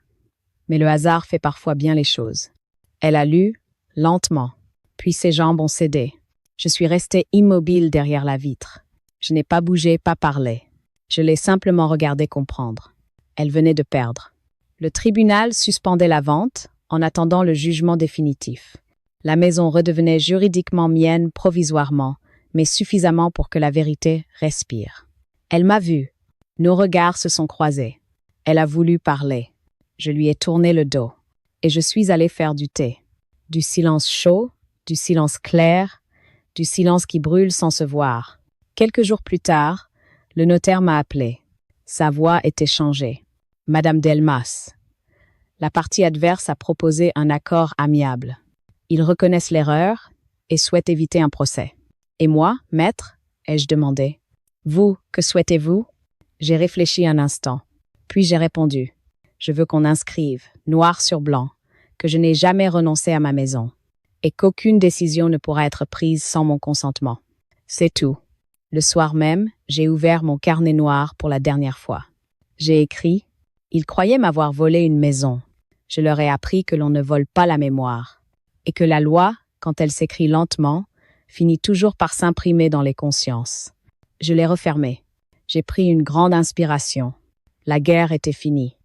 mais le hasard fait parfois bien les choses. Elle a lu, lentement, puis ses jambes ont cédé. Je suis restée immobile derrière la vitre. Je n'ai pas bougé, pas parlé. Je l'ai simplement regardée comprendre. Elle venait de perdre. Le tribunal suspendait la vente en attendant le jugement définitif. La maison redevenait juridiquement mienne provisoirement, mais suffisamment pour que la vérité respire. Elle m'a vue. Nos regards se sont croisés. Elle a voulu parler. Je lui ai tourné le dos. Et je suis allée faire du thé. Du silence chaud, du silence clair, du silence qui brûle sans se voir. Quelques jours plus tard, le notaire m'a appelé. Sa voix était changée. Madame Delmas. La partie adverse a proposé un accord amiable. Ils reconnaissent l'erreur et souhaitent éviter un procès. Et moi, maître, ai-je demandé. Vous, que souhaitez-vous? J'ai réfléchi un instant. Puis j'ai répondu. Je veux qu'on inscrive, noir sur blanc, que je n'ai jamais renoncé à ma maison et qu'aucune décision ne pourra être prise sans mon consentement. C'est tout. Le soir même, j'ai ouvert mon carnet noir pour la dernière fois. J'ai écrit « Ils croyaient m'avoir volé une maison. Je leur ai appris que l'on ne vole pas la mémoire et que la loi, quand elle s'écrit lentement, finit toujours par s'imprimer dans les consciences. » Je l'ai refermé. J'ai pris une grande inspiration. La guerre était finie.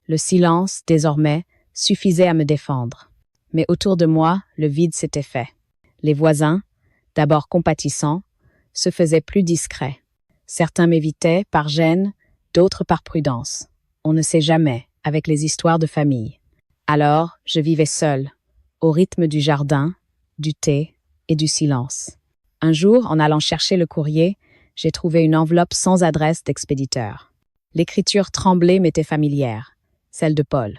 Le silence, désormais, suffisait à me défendre. Mais autour de moi, le vide s'était fait. Les voisins, d'abord compatissants, se faisaient plus discrets. Certains m'évitaient par gêne, d'autres par prudence. On ne sait jamais, avec les histoires de famille. Alors, je vivais seule, au rythme du jardin, du thé et du silence. Un jour, en allant chercher le courrier, j'ai trouvé une enveloppe sans adresse d'expéditeur. L'écriture tremblée m'était familière, celle de Paul.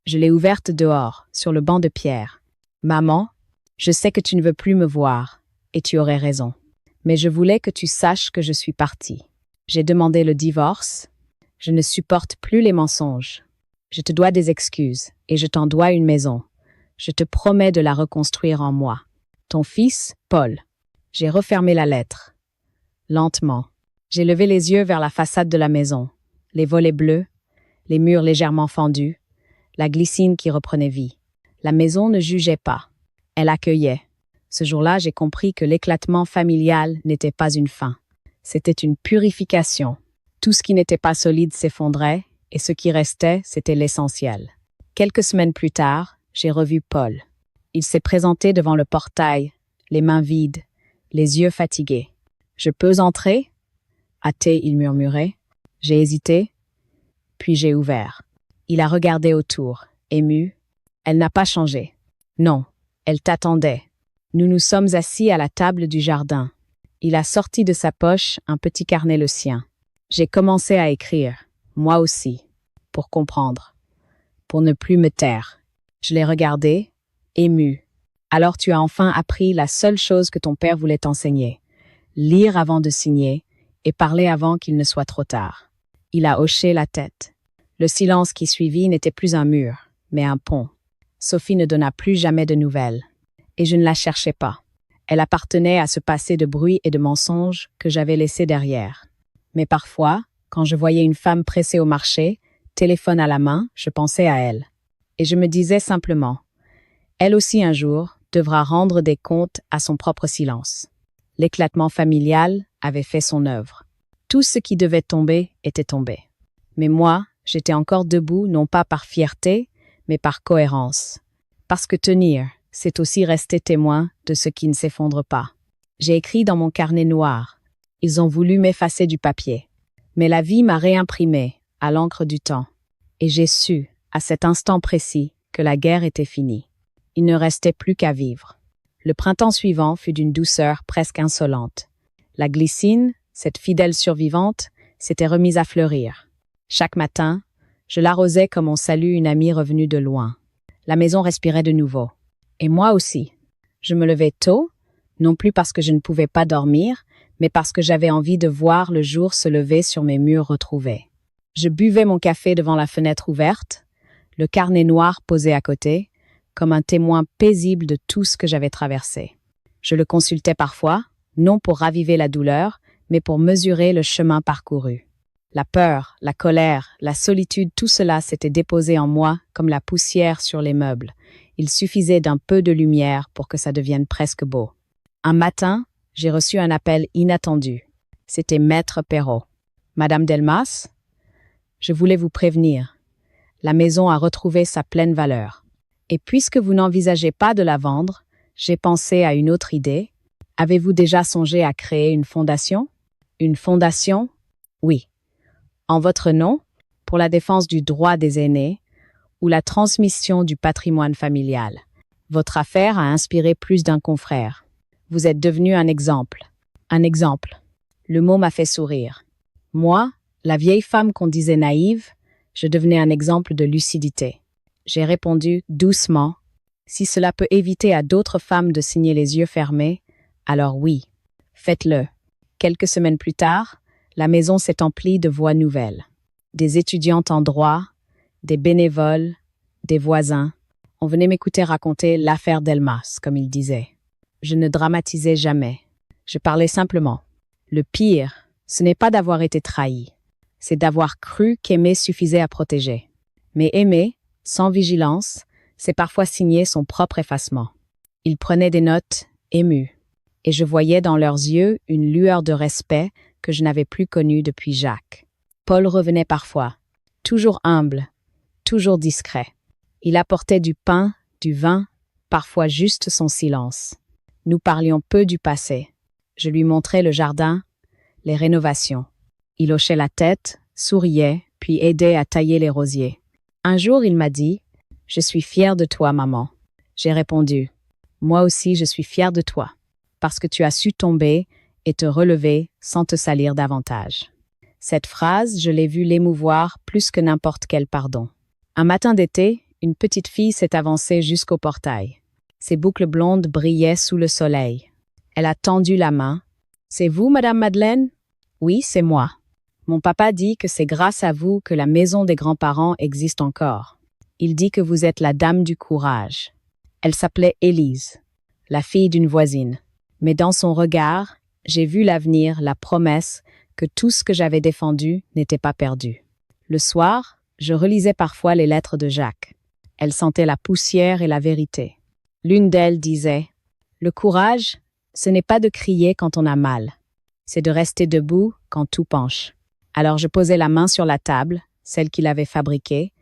Je l'ai ouverte dehors, sur le banc de pierre. « Maman, je sais que tu ne veux plus me voir, et tu aurais raison. Mais je voulais que tu saches que je suis partie. J'ai demandé le divorce. Je ne supporte plus les mensonges. Je te dois des excuses, et je t'en dois une maison. Je te promets de la reconstruire en moi. Ton fils, Paul. » J'ai refermé la lettre. Lentement. J'ai levé les yeux vers la façade de la maison. Les volets bleus, les murs légèrement fendus, la glycine qui reprenait vie. La maison ne jugeait pas. Elle accueillait. Ce jour-là, j'ai compris que l'éclatement familial n'était pas une fin. C'était une purification. Tout ce qui n'était pas solide s'effondrait, et ce qui restait, c'était l'essentiel. Quelques semaines plus tard, j'ai revu Paul. Il s'est présenté devant le portail, les mains vides, les yeux fatigués. « Je peux entrer ?» Hâté, il murmurait. J'ai hésité, puis j'ai ouvert. Il a regardé autour, ému. Elle n'a pas changé. Non, elle t'attendait. Nous nous sommes assis à la table du jardin. Il a sorti de sa poche un petit carnet le sien. J'ai commencé à écrire, moi aussi, pour comprendre, pour ne plus me taire. Je l'ai regardé, ému. Alors tu as enfin appris la seule chose que ton père voulait t'enseigner. Lire avant de signer et parler avant qu'il ne soit trop tard. Il a hoché la tête. Le silence qui suivit n'était plus un mur, mais un pont. Sophie ne donna plus jamais de nouvelles. Et je ne la cherchais pas. Elle appartenait à ce passé de bruit et de mensonges que j'avais laissé derrière. Mais parfois, quand je voyais une femme pressée au marché, téléphone à la main, je pensais à elle. Et je me disais simplement, elle aussi un jour devra rendre des comptes à son propre silence. L'éclatement familial avait fait son œuvre. Tout ce qui devait tomber était tombé. Mais moi, j'étais encore debout, non pas par fierté, mais par cohérence. Parce que tenir, c'est aussi rester témoin de ce qui ne s'effondre pas. J'ai écrit dans mon carnet noir. Ils ont voulu m'effacer du papier. Mais la vie m'a réimprimé à l'encre du temps. Et j'ai su, à cet instant précis, que la guerre était finie. Il ne restait plus qu'à vivre. Le printemps suivant fut d'une douceur presque insolente. La glycine, cette fidèle survivante, s'était remise à fleurir. Chaque matin, je l'arrosais comme on salue une amie revenue de loin. La maison respirait de nouveau. Et moi aussi. Je me levais tôt, non plus parce que je ne pouvais pas dormir, mais parce que j'avais envie de voir le jour se lever sur mes murs retrouvés. Je buvais mon café devant la fenêtre ouverte, le carnet noir posé à côté, comme un témoin paisible de tout ce que j'avais traversé. Je le consultais parfois, non pour raviver la douleur, mais pour mesurer le chemin parcouru. La peur, la colère, la solitude, tout cela s'était déposé en moi comme la poussière sur les meubles. Il suffisait d'un peu de lumière pour que ça devienne presque beau. Un matin, j'ai reçu un appel inattendu. C'était Maître Perrault. « Madame Delmas, je voulais vous prévenir. La maison a retrouvé sa pleine valeur. Et puisque vous n'envisagez pas de la vendre, j'ai pensé à une autre idée. Avez-vous déjà songé à créer une fondation? » Une fondation? Oui. En votre nom, pour la défense du droit des aînés ou la transmission du patrimoine familial. Votre affaire a inspiré plus d'un confrère. Vous êtes devenu un exemple. Un exemple. Le mot m'a fait sourire. Moi, la vieille femme qu'on disait naïve, je devenais un exemple de lucidité. J'ai répondu doucement, si cela peut éviter à d'autres femmes de signer les yeux fermés, alors oui, faites-le. Quelques semaines plus tard, la maison s'est emplie de voix nouvelles. Des étudiantes en droit, des bénévoles, des voisins. On venait m'écouter raconter l'affaire Delmas, comme il disait. Je ne dramatisais jamais. Je parlais simplement. Le pire, ce n'est pas d'avoir été trahi. C'est d'avoir cru qu'aimer suffisait à protéger. Mais aimer, sans vigilance, c'est parfois signer son propre effacement. Ils prenaient des notes émues. Et je voyais dans leurs yeux une lueur de respect que je n'avais plus connue depuis Jacques. Paul revenait parfois, toujours humble, toujours discret. Il apportait du pain, du vin, parfois juste son silence. Nous parlions peu du passé. Je lui montrais le jardin, les rénovations. Il hochait la tête, souriait, puis aidait à tailler les rosiers. Un jour, il m'a dit « Je suis fier de toi, maman. » J'ai répondu « Moi aussi, je suis fier de toi, parce que tu as su tomber et te relever sans te salir davantage. » Cette phrase, je l'ai vue l'émouvoir plus que n'importe quel pardon. Un matin d'été, une petite fille s'est avancée jusqu'au portail. Ses boucles blondes brillaient sous le soleil. Elle a tendu la main. « C'est vous, Madame Madeleine? »« Oui, c'est moi. Mon papa dit que c'est grâce à vous que la maison des grands-parents existe encore. Il dit que vous êtes la dame du courage. » Elle s'appelait Élise, la fille d'une voisine. Mais dans son regard, j'ai vu l'avenir, la promesse que tout ce que j'avais défendu n'était pas perdu. Le soir, je relisais parfois les lettres de Jacques. Elle sentait la poussière et la vérité. L'une d'elles disait « Le courage, ce n'est pas de crier quand on a mal. C'est de rester debout quand tout penche. » Alors je posais la main sur la table, celle qu'il avait fabriquée,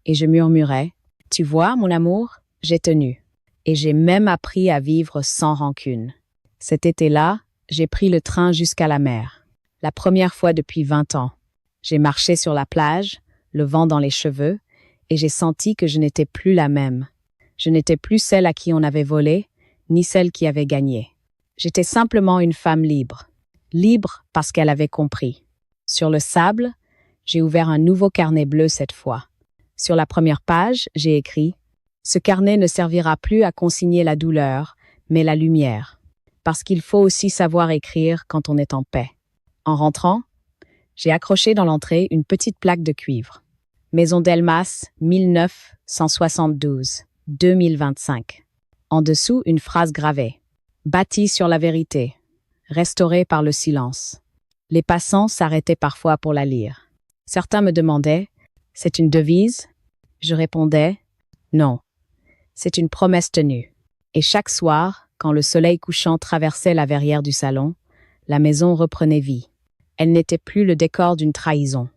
et je murmurais « Tu vois, mon amour, j'ai tenu. Et j'ai même appris à vivre sans rancune. » Cet été-là, j'ai pris le train jusqu'à la mer. La première fois depuis 20 ans. J'ai marché sur la plage, le vent dans les cheveux, et j'ai senti que je n'étais plus la même. Je n'étais plus celle à qui on avait volé, ni celle qui avait gagné. J'étais simplement une femme libre. Libre parce qu'elle avait compris. Sur le sable, j'ai ouvert un nouveau carnet bleu cette fois. Sur la première page, j'ai écrit « Ce carnet ne servira plus à consigner la douleur, mais la lumière. Parce qu'il faut aussi savoir écrire quand on est en paix. » En rentrant, j'ai accroché dans l'entrée une petite plaque de cuivre. Maison Delmas, 1972-2025. En dessous, une phrase gravée. Bâtie sur la vérité, restaurée par le silence. Les passants s'arrêtaient parfois pour la lire. Certains me demandaient « C'est une devise ?» Je répondais « Non, c'est une promesse tenue. » Et chaque soir, quand le soleil couchant traversait la verrière du salon, la maison reprenait vie. Elle n'était plus le décor d'une trahison.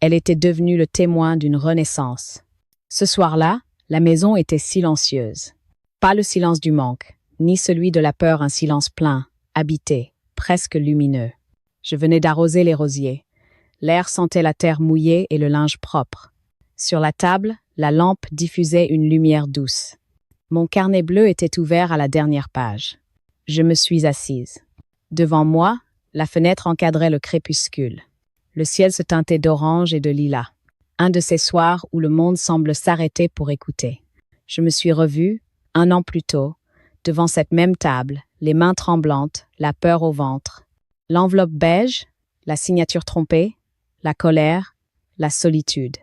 Elle était devenue le témoin d'une renaissance. Ce soir-là, la maison était silencieuse. Pas le silence du manque, ni celui de la peur, un silence plein, habité, presque lumineux. Je venais d'arroser les rosiers. L'air sentait la terre mouillée et le linge propre. Sur la table, la lampe diffusait une lumière douce. Mon carnet bleu était ouvert à la dernière page. Je me suis assise. Devant moi, la fenêtre encadrait le crépuscule. Le ciel se teintait d'orange et de lilas. Un de ces soirs où le monde semble s'arrêter pour écouter. Je me suis revue, 1 an plus tôt, devant cette même table, les mains tremblantes, la peur au ventre. L'enveloppe beige, la signature trompée, la colère, la solitude.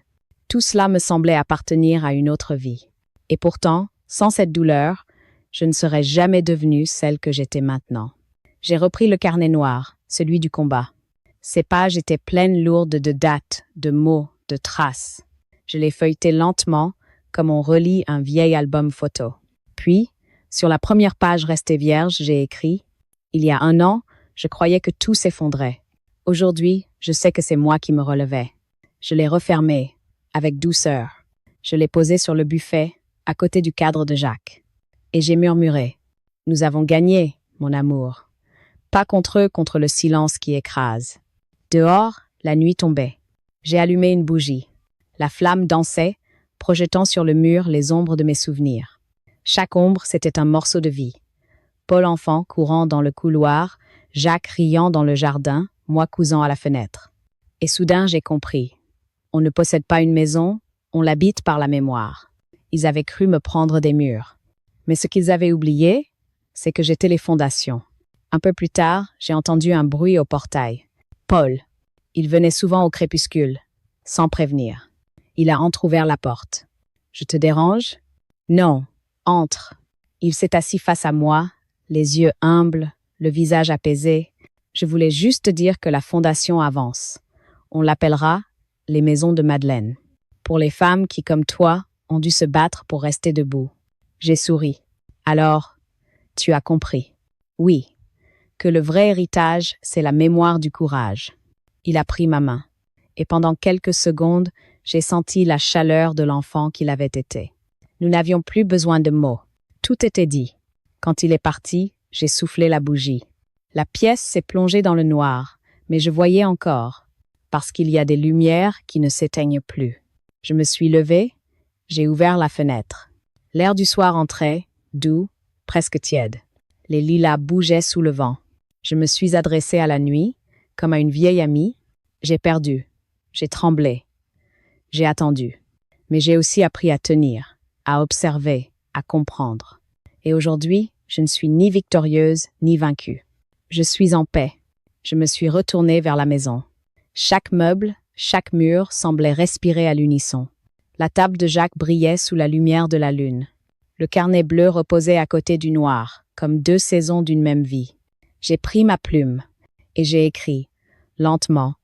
Tout cela me semblait appartenir à une autre vie. Et pourtant, sans cette douleur, je ne serais jamais devenue celle que j'étais maintenant. J'ai repris le carnet noir, celui du combat. Ces pages étaient pleines lourdes de dates, de mots, de traces. Je les feuilletais lentement, comme on relit un vieil album photo. Puis, sur la première page restée vierge, j'ai écrit « Il y a 1 an, je croyais que tout s'effondrait. Aujourd'hui, je sais que c'est moi qui me relevais. » Je l'ai refermé, avec douceur. Je l'ai posé sur le buffet, à côté du cadre de Jacques. Et j'ai murmuré « Nous avons gagné, mon amour. Pas contre eux, contre le silence qui écrase. » Dehors, la nuit tombait. J'ai allumé une bougie. La flamme dansait, projetant sur le mur les ombres de mes souvenirs. Chaque ombre, c'était un morceau de vie. Paul enfant courant dans le couloir, Jacques riant dans le jardin, moi cousant à la fenêtre. Et soudain, j'ai compris. On ne possède pas une maison, on l'habite par la mémoire. Ils avaient cru me prendre des murs. Mais ce qu'ils avaient oublié, c'est que j'étais les fondations. Un peu plus tard, j'ai entendu un bruit au portail. Paul. Il venait souvent au crépuscule, sans prévenir. Il a entrouvert la porte. « Je te dérange ?»« Non, entre. » Il s'est assis face à moi, les yeux humbles, le visage apaisé. Je voulais juste dire que la fondation avance. On l'appellera les maisons de Madeleine. Pour les femmes qui, comme toi, ont dû se battre pour rester debout. J'ai souri. Alors, tu as compris. Oui, que le vrai héritage, c'est la mémoire du courage. Il a pris ma main. Et pendant quelques secondes, j'ai senti la chaleur de l'enfant qu'il avait été. Nous n'avions plus besoin de mots. Tout était dit. Quand il est parti, j'ai soufflé la bougie. La pièce s'est plongée dans le noir, mais je voyais encore, parce qu'il y a des lumières qui ne s'éteignent plus. Je me suis levée, j'ai ouvert la fenêtre. L'air du soir entrait, doux, presque tiède. Les lilas bougeaient sous le vent. Je me suis adressée à la nuit, comme à une vieille amie. J'ai perdu, j'ai tremblé, j'ai attendu. Mais j'ai aussi appris à tenir, à observer, à comprendre. Et aujourd'hui, je ne suis ni victorieuse ni vaincue. Je suis en paix. Je me suis retournée vers la maison. Chaque meuble, chaque mur semblait respirer à l'unisson. La table de Jacques brillait sous la lumière de la lune. Le carnet bleu reposait à côté du noir, comme 2 saisons d'une même vie. J'ai pris ma plume et j'ai écrit, lentement,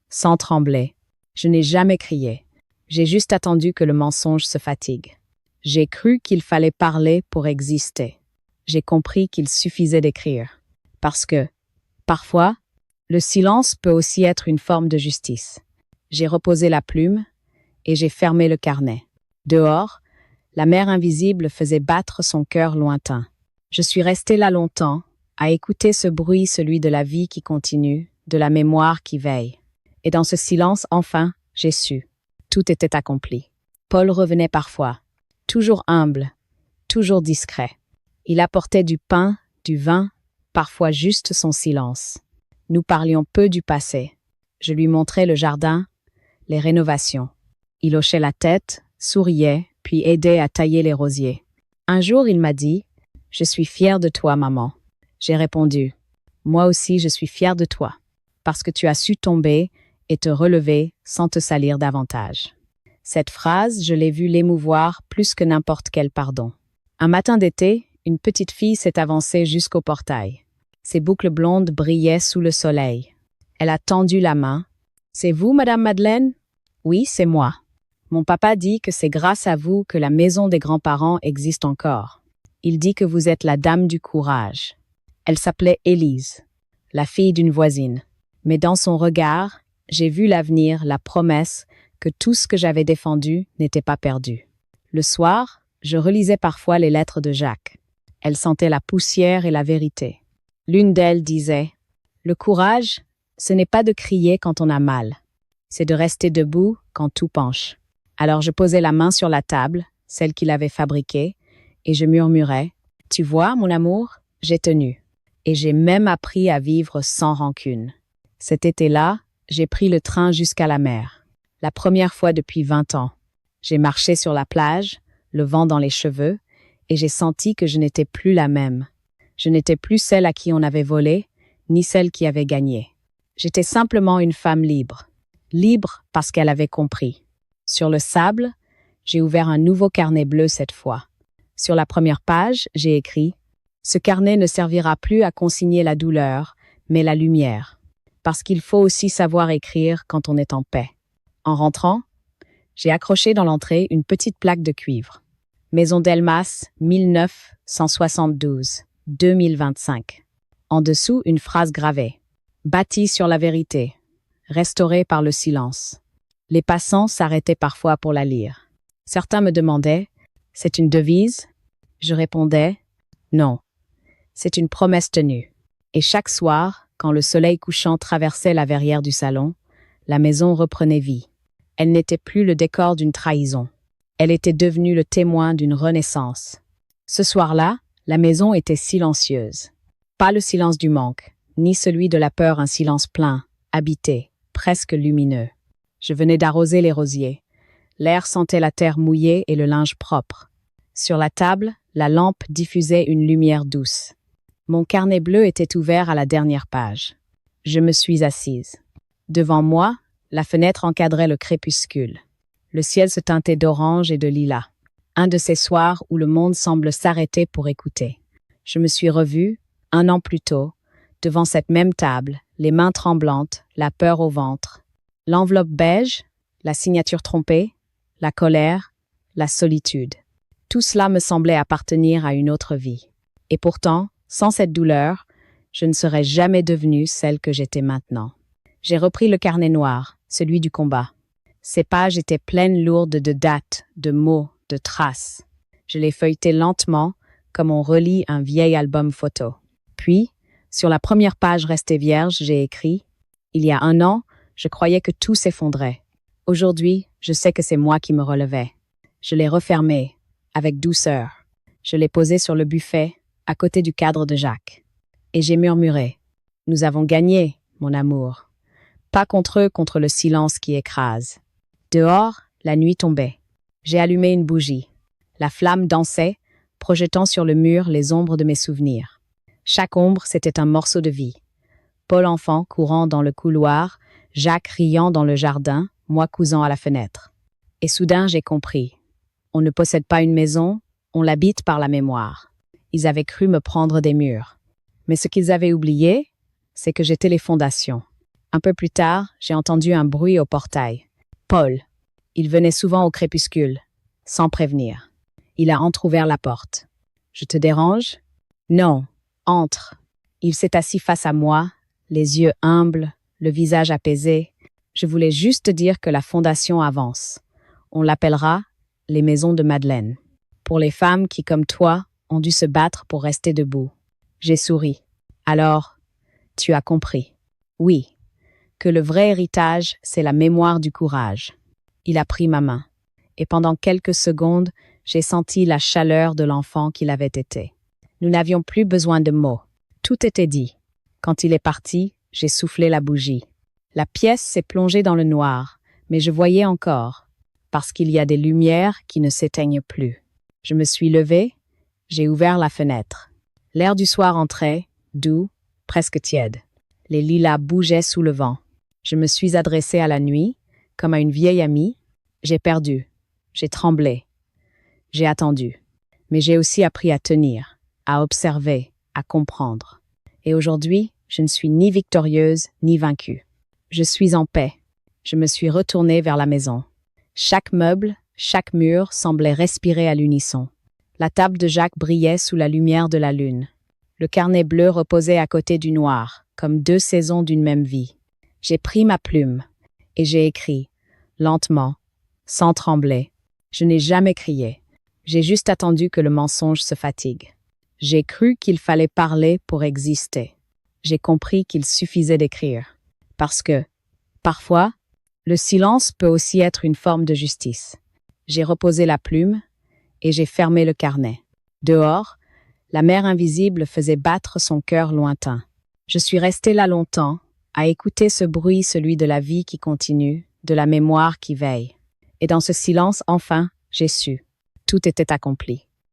sans trembler. Je n'ai jamais crié. J'ai juste attendu que le mensonge se fatigue. J'ai cru qu'il fallait parler pour exister. J'ai compris qu'il suffisait d'écrire. Parce que, parfois, le silence peut aussi être une forme de justice. J'ai reposé la plume et j'ai fermé le carnet. Dehors, la mer invisible faisait battre son cœur lointain. Je suis restée là longtemps, à écouter ce bruit, celui de la vie qui continue, de la mémoire qui veille. Et dans ce silence, enfin, j'ai su. Tout était accompli. Paul revenait parfois, toujours humble, toujours discret. Il apportait du pain, du vin, parfois juste son silence. Nous parlions peu du passé. Je lui montrais le jardin, les rénovations. Il hochait la tête, souriait, puis aidait à tailler les rosiers. Un jour, il m'a dit « Je suis fière de toi, maman. » J'ai répondu « Moi aussi, je suis fière de toi, parce que tu as su tomber et te relever sans te salir davantage. » Cette phrase, je l'ai vue l'émouvoir plus que n'importe quel pardon. Un matin d'été, une petite fille s'est avancée jusqu'au portail. Ses boucles blondes brillaient sous le soleil. Elle a tendu la main. « C'est vous, Madame Madeleine ?»« Oui, c'est moi. Mon papa dit que c'est grâce à vous que la maison des grands-parents existe encore. Il dit que vous êtes la dame du courage. » Elle s'appelait Élise, la fille d'une voisine. Mais dans son regard, j'ai vu l'avenir, la promesse que tout ce que j'avais défendu n'était pas perdu. Le soir, Je relisais parfois les lettres de Jacques. Elles sentaient la poussière et la vérité. L'une d'elles disait « Le courage, ce n'est pas de crier quand on a mal, c'est de rester debout quand tout penche. » Alors je posais la main sur la table, celle qu'il avait fabriquée, et je murmurais « Tu vois, mon amour, j'ai tenu. Et j'ai même appris à vivre sans rancune. » Cet été-là, j'ai pris le train jusqu'à la mer. La première fois depuis 20 ans. J'ai marché sur la plage, le vent dans les cheveux, et j'ai senti que je n'étais plus la même. Je n'étais plus celle à qui on avait volé, ni celle qui avait gagné. J'étais simplement une femme libre. Libre parce qu'elle avait compris. Sur le sable, j'ai ouvert un nouveau carnet bleu cette fois. Sur la première page, j'ai écrit « Ce carnet ne servira plus à consigner la douleur, mais la lumière. Parce qu'il faut aussi savoir écrire quand on est en paix. » En rentrant, j'ai accroché dans l'entrée une petite plaque de cuivre. Maison Delmas, 1972, 2025. En dessous, une phrase gravée. Bâtie sur la vérité, restaurée par le silence. Les passants s'arrêtaient parfois pour la lire. Certains me demandaient « C'est une devise ?» Je répondais « Non, c'est une promesse tenue. » Et chaque soir, quand le soleil couchant traversait la verrière du salon, la maison reprenait vie. Elle n'était plus le décor d'une trahison. Elle était devenue le témoin d'une renaissance. Ce soir-là, la maison était silencieuse. Pas le silence du manque, ni celui de la peur, un silence plein, habité, presque lumineux. Je venais d'arroser les rosiers. L'air sentait la terre mouillée et le linge propre. Sur la table, la lampe diffusait une lumière douce. Mon carnet bleu était ouvert à la dernière page. Je me suis assise. Devant moi, la fenêtre encadrait le crépuscule. Le ciel se teintait d'orange et de lilas. Un de ces soirs où le monde semble s'arrêter pour écouter. Je me suis revue, 1 an plus tôt, devant cette même table, les mains tremblantes, la peur au ventre. L'enveloppe beige, la signature trompée, la colère, la solitude. Tout cela me semblait appartenir à une autre vie. Et pourtant, sans cette douleur, je ne serais jamais devenue celle que j'étais maintenant. J'ai repris le carnet noir, celui du combat. Ces pages étaient pleines lourdes de dates, de mots, de traces. Je les feuilletais lentement, comme on relit un vieil album photo. Puis, sur la première page restée vierge, j'ai écrit « Il y a 1 an, je croyais que tout s'effondrait. Aujourd'hui, je sais que c'est moi qui me relevais. » Je l'ai refermé, avec douceur. Je l'ai posé sur le buffet, à côté du cadre de Jacques. Et j'ai murmuré « Nous avons gagné, mon amour. Pas contre eux, contre le silence qui écrase. » Dehors, la nuit tombait. J'ai allumé une bougie. La flamme dansait, projetant sur le mur les ombres de mes souvenirs. Chaque ombre, c'était un morceau de vie. Paul enfant courant dans le couloir, Jacques riant dans le jardin, moi cousant à la fenêtre. Et soudain, j'ai compris. On ne possède pas une maison, on l'habite par la mémoire. Ils avaient cru me prendre des murs. Mais ce qu'ils avaient oublié, c'est que j'étais les fondations. Un peu plus tard, j'ai entendu un bruit au portail. Paul. Il venait souvent au crépuscule, sans prévenir. Il a entrouvert la porte. « Je te dérange ?»« Non, entre. » Il s'est assis face à moi, les yeux humbles, le visage apaisé. Je voulais juste dire que la fondation avance. On l'appellera les maisons de Madeleine. Pour les femmes qui, comme toi, ont dû se battre pour rester debout. J'ai souri. Alors, tu as compris. Oui, que le vrai héritage, c'est la mémoire du courage. Il a pris ma main. Et pendant quelques secondes, j'ai senti la chaleur de l'enfant qu'il avait été. Nous n'avions plus besoin de mots. Tout était dit. Quand il est parti, j'ai soufflé la bougie. La pièce s'est plongée dans le noir, mais je voyais encore, parce qu'il y a des lumières qui ne s'éteignent plus. Je me suis levée, j'ai ouvert la fenêtre. L'air du soir entrait, doux, presque tiède. Les lilas bougeaient sous le vent. Je me suis adressée à la nuit, comme à une vieille amie. J'ai perdu, j'ai tremblé, j'ai attendu. Mais j'ai aussi appris à tenir, à observer, à comprendre. Et aujourd'hui, je ne suis ni victorieuse ni vaincue. Je suis en paix. Je me suis retournée vers la maison. Chaque meuble, chaque mur semblait respirer à l'unisson. La table de Jacques brillait sous la lumière de la lune. Le carnet bleu reposait à côté du noir, comme 2 saisons d'une même vie. J'ai pris ma plume et j'ai écrit, lentement, sans trembler. Je n'ai jamais crié. J'ai juste attendu que le mensonge se fatigue. J'ai cru qu'il fallait parler pour exister. J'ai compris qu'il suffisait d'écrire. Parce que, parfois, le silence peut aussi être une forme de justice. J'ai reposé la plume et j'ai fermé le carnet. Dehors, la mer invisible faisait battre son cœur lointain. Je suis restée là longtemps, à écouter ce bruit, celui de la vie qui continue, de la mémoire qui veille. Et dans ce silence, enfin, j'ai su. Tout était accompli.